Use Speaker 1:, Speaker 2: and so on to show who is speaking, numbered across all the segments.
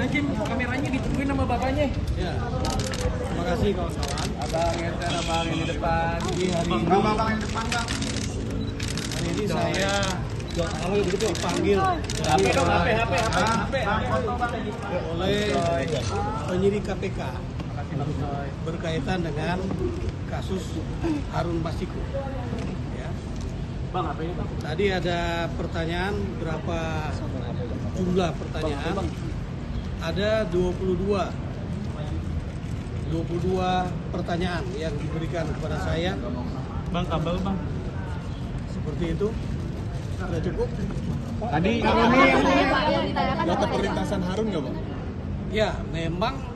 Speaker 1: Najim, kameranya ditungguin sama bapaknya.
Speaker 2: Ya, terima kasih kawan-kawan.
Speaker 1: Abang yang di depan.
Speaker 2: Bang yang depan, Bang. Hari ini saya dipanggil oleh penyidik KPK berkaitan dengan kasus Harun Masiku. Ya.
Speaker 1: Bang, apa ini, Bang?
Speaker 2: Tadi ada pertanyaan, berapa jumlah pertanyaan? Ada 22 pertanyaan yang diberikan kepada saya.
Speaker 1: Bang, kabel, Bang.
Speaker 2: Seperti itu. Sudah cukup?
Speaker 1: Tadi
Speaker 3: data perlintasan Harun nggak, Bang?
Speaker 2: Ya, memang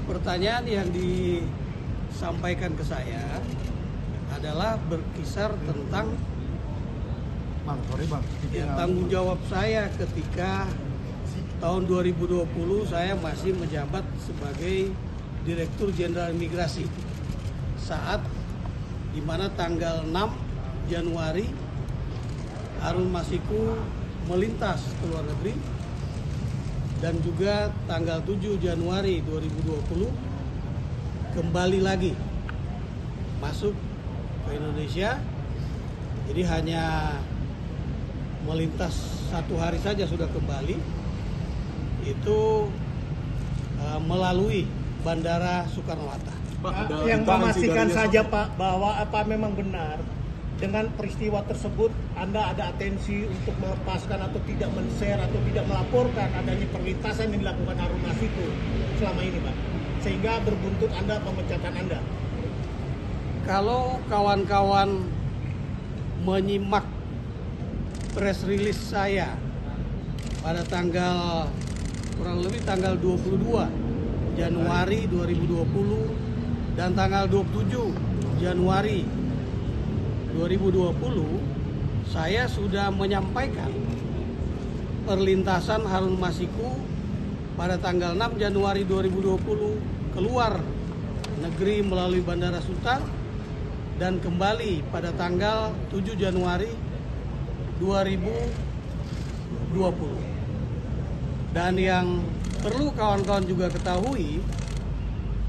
Speaker 2: pertanyaan yang disampaikan ke saya adalah berkisar tentang tanggung jawab saya ketika tahun 2020 saya masih menjabat sebagai Direktur Jenderal Imigrasi saat di mana tanggal 6 Januari Harun Masiku melintas ke luar negeri dan juga tanggal 7 Januari 2020 kembali lagi masuk ke Indonesia. Jadi hanya melintas 1 hari saja sudah kembali, itu melalui Bandara Soekarno-Hatta.
Speaker 4: Yang memastikan saja Pak bahwa apa memang benar dengan peristiwa tersebut Anda ada atensi untuk melepaskan atau tidak men-share atau tidak melaporkan adanya perlintasan yang dilakukan Harun Masiku selama ini, Pak, sehingga berbuntut Anda pemecatan Anda.
Speaker 2: Kalau kawan-kawan menyimak press release saya pada tanggal kurang lebih tanggal 22 Januari 2020 dan tanggal 27 Januari 2020, saya sudah menyampaikan perlintasan Harun Masiku pada tanggal 6 Januari 2020 keluar negeri melalui Bandara Suta dan kembali pada tanggal 7 Januari 2020. Dan yang perlu kawan-kawan juga ketahui,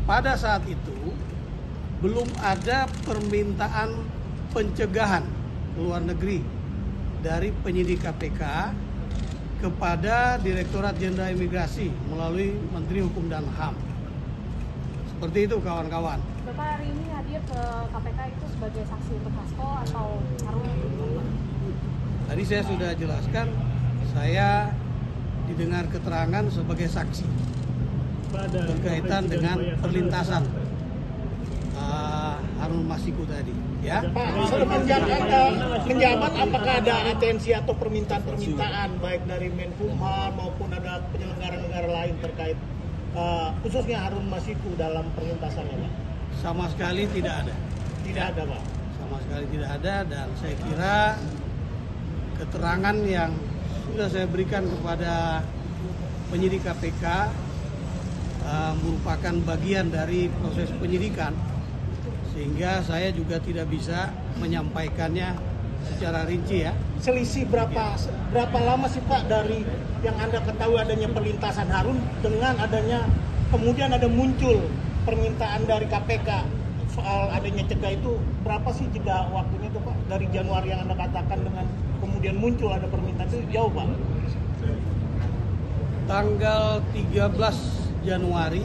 Speaker 2: pada saat itu belum ada permintaan pencegahan ke luar negeri dari penyidik KPK kepada Direktorat Jenderal Imigrasi melalui Menteri Hukum dan HAM. Seperti itu kawan-kawan.
Speaker 5: Bapak hari ini hadir ke KPK itu sebagai saksi untuk Hasto atau Harun?
Speaker 2: Tadi saya sudah jelaskan, saya didengar keterangan sebagai saksi berkaitan dengan perlintasan Harun Masiku tadi, ya.
Speaker 4: Pak, semenjak Anda menjabat, apakah ada atensi atau permintaan baik dari Menkumham maupun ada penyelenggara negara lain terkait khususnya Harun Masiku dalam perlintasannya, Pak?
Speaker 2: Sama sekali tidak ada.
Speaker 4: Tidak ada, Pak.
Speaker 2: Sama sekali tidak ada, dan saya kira keterangan yang sudah saya berikan kepada penyidik KPK merupakan bagian dari proses penyidikan, sehingga saya juga tidak bisa menyampaikannya secara rinci, ya.
Speaker 4: Selisih berapa lama sih Pak dari yang Anda ketahui adanya perlintasan Harun dengan adanya kemudian ada muncul permintaan dari KPK soal adanya cegah, itu berapa sih jeda waktunya tuh Pak, dari Januari yang Anda katakan dengan kemudian muncul ada permintaan, itu jauh Pak?
Speaker 2: Tanggal 13 Januari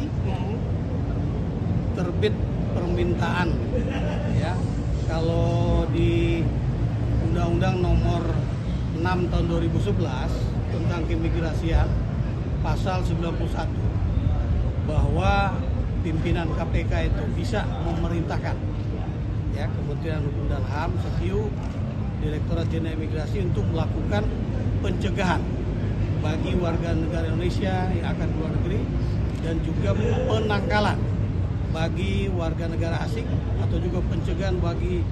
Speaker 2: terbit permintaan, ya. Kalau di Undang-Undang Nomor 6 Tahun 2011 tentang keimigrasian pasal 91 bahwa pimpinan KPK itu bisa memerintahkan, ya, Kementerian Hukum dan HAM, SEKIU, Direktorat Jenderal Imigrasi untuk melakukan pencegahan bagi warga negara Indonesia yang akan keluar negeri dan juga penangkalan bagi warga negara asing atau juga pencegahan bagi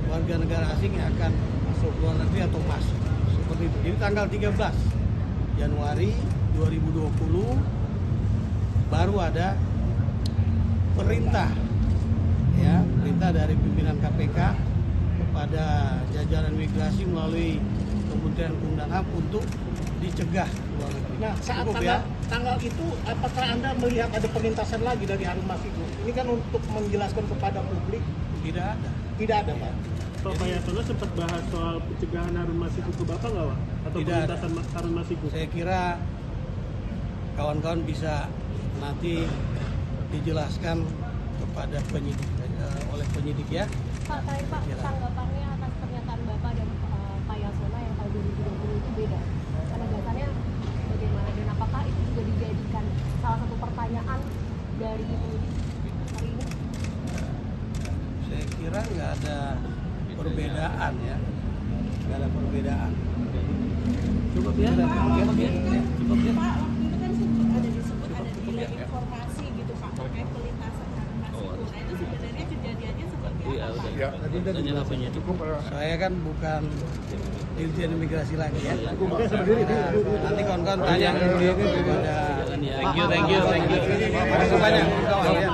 Speaker 2: warga negara asing yang akan masuk luar negeri atau masuk, seperti itu. Jadi tanggal 13 Januari 2020 baru ada perintah, ya, perintah dari pimpinan KPK kepada jajaran imigrasi melalui Kementerian Hukum dan HAM untuk dicegah luar negeri.
Speaker 4: Nah, saat
Speaker 2: Cukup ya.
Speaker 4: tanggal itu, apakah Anda melihat ada perlintasan lagi dari Harun Masiku? Ini kan untuk menjelaskan kepada publik,
Speaker 2: Tidak ada.
Speaker 4: tidak ada, Pak.
Speaker 6: Pak Yasona sempat bahas soal pencegahan Harun Masiku ke Bapak nggak, Pak? Atau
Speaker 2: Tidak
Speaker 6: perlintasan Harun Masiku?
Speaker 2: Saya kira kawan-kawan bisa nanti dijelaskan kepada penyidik oleh penyidik ya.
Speaker 5: Pak, terakhir Pak, tanggapannya atas pernyataan Bapak dan Pak Yasona yang tahun 2020 itu beda. Penegasannya bagaimana dan apakah itu juga dijadikan salah satu pertanyaan dari penyidik hari ini?
Speaker 2: Saya kira nggak ada perbedaan ya, nggak ada perbedaan.
Speaker 6: Cukup ya?
Speaker 2: Cukup ya.
Speaker 7: Pak, waktu itu kan sempat ada disebut ada delay informasi gitu Pak terkait pelintasan Harun Masiku. Nah itu sebenarnya kejadiannya seperti apa Pak?
Speaker 2: Saya kan bukan Dirjen Imigrasi lagi ya. Nanti kawan-kawan tanya kepada
Speaker 1: Thank you.
Speaker 2: Terima kasih banyak kawan-kawan ya.